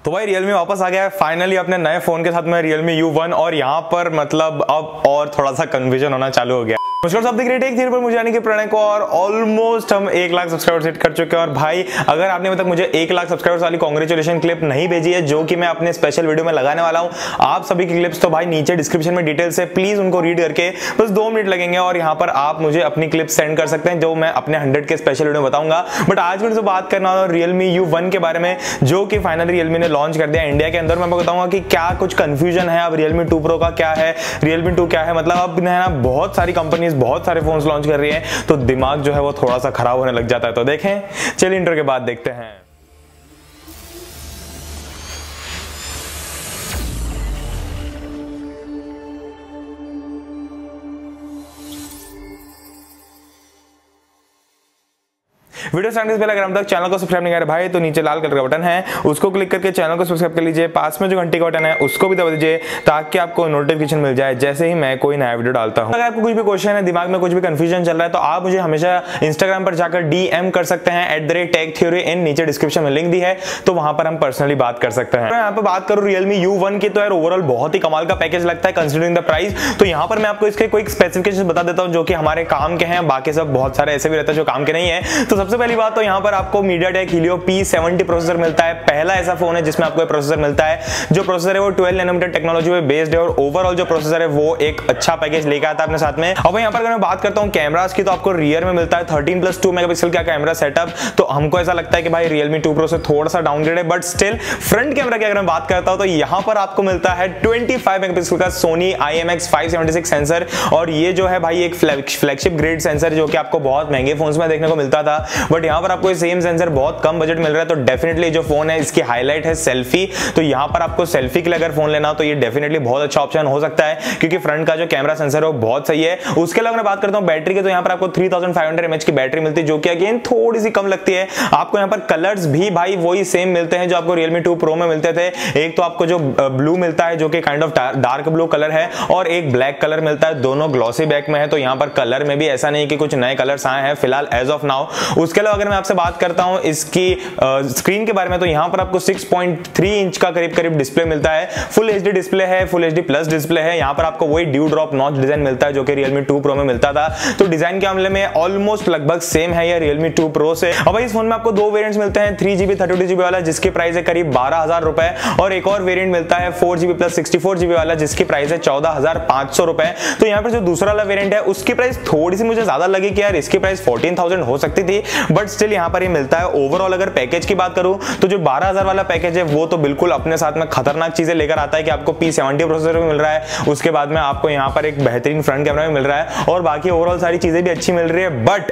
तो भाई Realme वापस आ गया है फाइनली अपने नए फोन के साथ में Realme U1 और यहाँ पर मतलब अब और थोड़ा सा कन्फ्यूजन होना चालू हो गया। नमस्कार सब देख रहे थे एक पर मुझे आने के प्रणय को और ऑलमोस्ट हम 1 लाख सब्सक्राइबर सेट कर चुके हैं। और भाई अगर आपने अभी तक मुझे 1 लाख सब्सक्राइबर्स वाली कांग्रेचुलेशन क्लिप नहीं भेजी है जो कि मैं अपने स्पेशल वीडियो में लगाने वाला हूं आप सभी की क्लिप्स, तो भाई नीचे डिस्क्रिप्शन में डिटेल्स है, प्लीज उनको रीड करके बस 2 मिनट लगेंगे और यहाँ पर आप मुझे अपनी क्लिप्स सेंड कर सकते हैं जो मैं अपने 100 के स्पेशल वीडियो में बताऊंगा। बट आज मेरे से बात करना है Realme U1 के बारे में जो कि फाइनली Realme ने लॉन्च कर दिया इंडिया के अंदर। मैं आपको बताऊंगा कि क्या कुछ कंफ्यूजन है अब Realme 2 Pro का क्या है, Realme 2 क्या है, मतलब अब ना बहुत सारी कंपनीज बहुत सारे फोन लॉन्च कर रही है तो दिमाग जो है वो थोड़ा सा खराब होने लग जाता है। तो देखें, चलिए इंट्रो के बाद देखते हैं। वीडियो स्टार्ट से पहले अगर हम तक चैनल को सब्सक्राइब नहीं कर रहे भाई तो नीचे लाल कलर का बटन है उसको क्लिक करके चैनल को सब्सक्राइब कर लीजिए। पास में जो घंटी का बटन है उसको भी दबा दीजिए ताकि आपको नोटिफिकेशन मिल जाए जैसे ही मैं कोई नया वीडियो डालता हूं। अगर आपको कुछ भी क्वेश्चन है, दिमाग में कुछ भी कंफ्यूजन चल रहा है तो आप मुझे हमेशा इंस्टाग्राम पर जाकर DM कर सकते हैं @techtheory इन नीचे डिस्क्रिप्शन में लिंक दी है तो वहां पर हम पर्सनली बात कर सकते हैं। मैं यहाँ पे बात करूँ Realme U1 की तो यार ओवरऑल बहुत ही कमाल का पैकेज लगता है कंसिडरिंग द प्राइस। तो यहाँ पर मैं आपको इसके कोई स्पेसिफिकेशन बता देता हूँ जो कि हमारे काम के हैं, बाकी सब बहुत सारे ऐसे भी रहते हैं जो काम के नहीं है। तो सबसे पहली बात तो यहाँ पर आपको MediaTek Helio P70 प्रोसेसर मिलता है। पहला ऐसा फोन है जिसमें आपको प्रोसेसर मिलता है। जो प्रोसेसर है वो 12 नैनोमीटर टेक्नोलॉजी पे बेस्ड है और ओवरऑल जो प्रोसेसर है वो एक अच्छा पैकेज लेकर आता है अपने साथ में। अब यहाँ पर अगर मैं बात करता हूँ कैमरास की तो आपको रियर में मिलता है 13+2 मेगापिक्सल का कैमरा सेटअप। तो हमको ऐसा लगता है कि भाई Realme 2 Pro से थोड़ा सा डाउनग्रेड है बट स्टिल फ्रंट कैमरा की अगर मैं बात करता हूँ तो यहाँ पर आपको मिलता है 25 मेगापिक्सल का Sony IMX576 सेंसर। और ये जो है भाई एक फ्लैगशिप ग्रेड सेंसर जो कि आपको बहुत महंगे फोन्स में देखने को मिलता था बट यहाँ पर आपको सेम सेंसर बहुत कम बजट मिल रहा है। तो डेफिनेटली जो फोन है इसकी हाईलाइट है सेल्फी। तो यहाँ पर आपको सेल्फी के लिए अगर फोन लेना तो ये डेफिनेटली बहुत अच्छा ऑप्शन हो सकता है क्योंकि फ्रंट का जो कैमरा सेंसर है वो बहुत सही है। उसके अलावा मैं बात करता हूँ बैटरी की तो यहाँ पर आपको 3500 mAh की बैटरी मिलती है जो कि अगेन थोड़ी सी कम लगती है। आपको यहाँ पर कलर्स भी भाई वही सेम मिलते हैं जो आपको Realme 2 Pro में मिलते थे। एक तो आपको जो ब्लू मिलता है जो कि kind of dark blue colour है और एक ब्लैक कलर मिलता है, दोनों ग्लॉसी बैक में है। तो यहाँ पर कलर में भी ऐसा नहीं कि कुछ नए कलर्स आए हैं फिलहाल एज ऑफ नाउ। उसके अलावा अगर मैं आपसे बात करता हूँ इसकी स्क्रीन के बारे में तो यहाँ पर आपको 6.3 इंच का करीब डिस्प्ले मिलता है। फुल HD डिस्प्ले है, फुल HD प्लस डिस्प्ले है। यहाँ पर आपको वही ड्यू ड्रॉप नॉच डिजाइन मिलता है जो कि Realme 2 Pro में मिलता था। तो डिजाइन के मामले में ऑलमोस्ट लगभग सेम है ये Realme 2 Pro से। अब इस फोन में आपको 2 वेरिएंट्स मिलते हैं 3GB 32GB वाला जिसकी प्राइस है करीब 12,000 रुपए और एक और वेरिएंट मिलता है 4GB प्लस 64GB वाला जिसकी प्राइस है 14,500 रुपए। तो यहाँ पर जो दूसरा वाला वेरिएंट है उसकी प्राइस थोड़ी सी मुझे ज्यादा लगी कि यार इसकी प्राइस 14,000 हो सकती थी बट स्टिल यहाँ पर ये मिलता है। ओवरऑल अगर पैकेज की बात करूं तो जो 12,000 वाला पैकेज है वो तो बिल्कुल अपने साथ में खतरनाक चीजें लेकर आता है कि आपको P70 प्रोसेसर भी मिल रहा है, उसके बाद में आपको यहाँ पर एक बेहतरीन फ्रंट कैमरा भी मिल रहा है और बाकी ओवरऑल सारी चीजें भी अच्छी मिल रही है। बट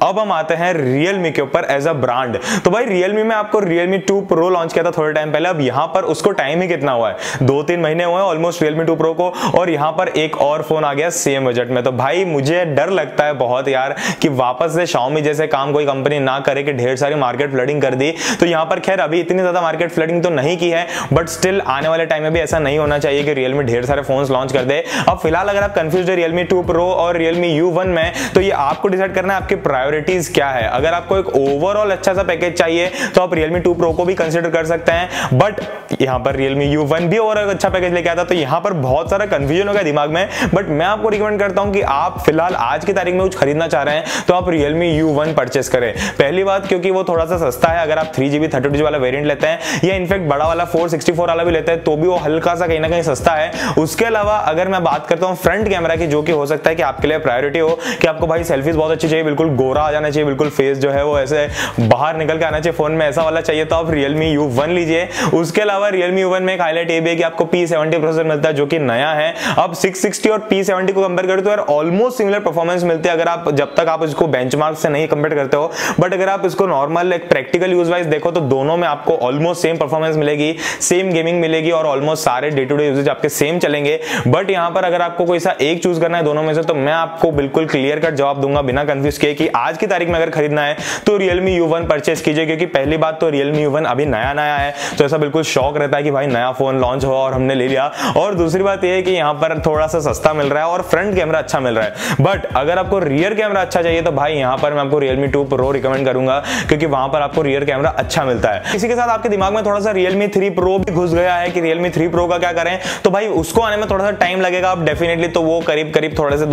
अब हम आते हैं Realme के ऊपर एज अ ब्रांड। तो भाई Realme में आपको Realme 2 Pro लॉन्च किया था थोड़े टाइम पहले। अब यहाँ पर उसको टाइम ही कितना हुआ है, 2-3 महीने हुए हैं ऑलमोस्ट Realme 2 Pro को और यहाँ पर एक और फोन आ गया सेम बजट में। तो भाई मुझे डर लगता है बहुत यार कि वापस से Xiaomi जैसे काम कोई कंपनी ना करे कि ढेर सारी मार्केट फ्लडिंग कर दी। तो यहाँ पर खैर अभी इतनी ज्यादा मार्केट फ्लडिंग तो नहीं की है बट स्टिल आने वाले टाइम में भी ऐसा नहीं होना चाहिए कि Realme ढेर सारे फोन लॉन्च कर दे। अब फिलहाल अगर आप कंफ्यूज है Realme 2 Pro और Realme U1 में तो ये आपको डिसाइड करना है आपकी प्रायोरिटीज क्या है। अगर आपको एक ओवरऑल अच्छा सा पैकेज चाहिए तो आप Realme 2 Pro को भी कंसीडर कर सकते हैं बट यहाँ पर Realme U1 भी और अच्छा पैकेज लेके आता तो यहाँ पर बहुत सारा कंफ्यूजन होगा दिमाग में। बट मैं आपको रिकमेंड करता हूँ कि आप फिलहाल आज की तारीख में कुछ खरीदना चाह रहे हैं तो आप Realme U1 परचेस करें। पहली बात क्योंकि वो थोड़ा सा सस्ता है। अगर आप 3GB 32GB वाला वेरिएंट लेते हैं या इनफैक्ट बड़ा वाला 464 वाला भी लेते हैं तो भी वो हल्का सा कहीं ना कहीं सस्ता है। उसके अलावा अगर मैं बात करता हूँ फ्रंट कैमरा की जो कि हो सकता है कि आपके लिए प्रायोरिटी हो कि आपको भाई सेल्फीज बहुत अच्छी चाहिए, बिल्कुल गोरा आ जाना चाहिए, बिल्कुल फेस जो है वो ऐसे बाहर निकल के आना चाहिए फोन में, ऐसा वाला चाहिए तो आप Realme U1 लीजिए। उसके अलावा Realme U1 में एक हाईलाइट ये भी है कि आपको P70 प्रोसेसर मिलता है जो कि नया है। अब 660 और P70 को कंपेयर करें तो यार ऑलमोस्ट सिमिलर परफॉर्मेंस मिलती है अगर आप जब तक आप इसको बेंचमार्क से नहीं कंपेयर करते हो। बट अगर आप इसको नॉर्मल एक प्रैक्टिकल यूज वाइज देखो तो दोनों में आपको ऑलमोस्ट सेम परफॉर्मेंस मिलेगी, सेम गेमिंग मिलेगी और ऑलमोस्ट सारे डे टू डे यूजेज आपके सेम चलेंगे। बट यहाँ पर अगर आपको कोई सा एक चूज करना है दोनों में से तो मैं आपको बिल्कुल क्लियर कट जवाब दूंगा बिना कंफ्यूज किए कि आज की तारीख में अगर खरीदना है तो RealMe U1 परचेस कीजिए, क्योंकि पहली बात तो RealMe U1 अभी नया नया है, तो ऐसा बिल्कुल शौक रहता है कि भाई नया फोन लॉन्च हुआ और हमने ले लिया। और दूसरी बात यह है कि यहाँ पर थोड़ा सा सस्ता मिल रहा है और फ्रंट कैमरा अच्छा मिल रहा है। बट अगर आपको रियर कैमरा अच्छा चाहिए तो भाई यहाँ पर मैं आपको Realme 2 Pro रिकमेंड करूंगा, क्योंकि वहां पर आपको रियर कैमरा अच्छा मिलता है। इसी के साथ आपके दिमाग में थोड़ा सा Realme 3 Pro भी घुस गया है कि Realme 3 Pro का क्या करें, तो भाई उसको आने में थोड़ा सा टाइम लगेगा आप डेफिनेटली, तो वो करीब थोड़े से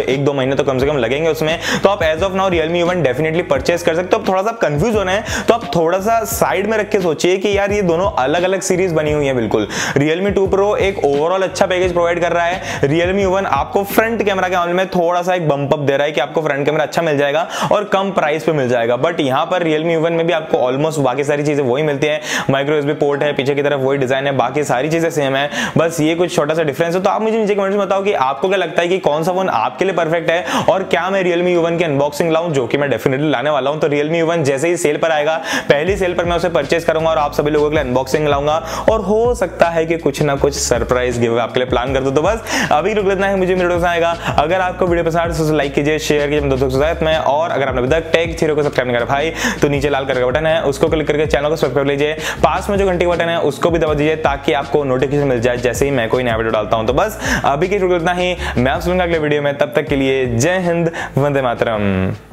1-2 महीने तो कम से कम लगेंगे उसमें। तो आप as of now Realme U1 definitely purchase कर सकते हो। अब थोड़ा सा कंफ्यूज हो रहे हैं तो आप थोड़ा सा साइड में रख के सोचिए कि यार ये दोनों अलग अलग सीरीज बनी हुई है। बिल्कुल Realme 2 Pro एक ओवरऑल अच्छा पैकेज प्रोवाइड कर रहा है, Realme U1 आपको फ्रंट कैमरा के मामले में थोड़ा सा एक बम्प अप दे रहा है कि आपको फ्रंट कैमरा अच्छा मिल जाएगा और कम प्राइस पे मिल जाएगा। बट यहाँ पर Realme U1 में भी आपको ऑलमोस्ट बाकी सारी चीजें वही मिलती है, माइक्रो USB पोर्ट है, पीछे की तरफ वही डिजाइन है, बाकी सारी चीजें सेम है, बस ये कुछ छोटा सा डिफरेंस है। तो आप मुझे नीचे कमेंट्स में बताओ कि आपको क्या लगता है कि कौन सा फोन आपके लिए परफेक्ट है और क्या मैं Realme U1 की अनबॉक्सिंग लाऊं, जो कि मैं डेफिनेटली लाने वाला हूं। तो Realme U1 जैसे ही सेल पर आएगा, पहली सेल पर मैं उसे परचेस करूंगा और आप सभी लोगों के लिए अनबॉक्सिंग लाऊंगा, और हो सकता है कि कुछ ना कुछ सरप्राइज गिव आपके लिए प्लान कर दूं। तो बस अभी रुक लेना है, मुझे मेरे वीडियो आएगा। अगर आपको वीडियो पसंद आए तो लाइक कीजिए, शेयर कीजिए दोस्तों के साथ में, और अगर आपने अभी तक टेक थ्योरी को सब्सक्राइब नहीं करा भाई तो नीचे लाल कलर का बटन है, उसको क्लिक करके चैनल को सब्सक्राइब लीजिए। पास में जो घंटी का बटन है उसको भी दबा दीजिए ताकि आपको नोटिफिकेशन मिल जाए जैसे ही मैं कोई नया वीडियो डालता हूं। तो बस अभी की रुक लेना ही, मैं आपसे मिलूंगा अगले वीडियो में, तब तक के लिए जय हिंद, वंदे मातरम।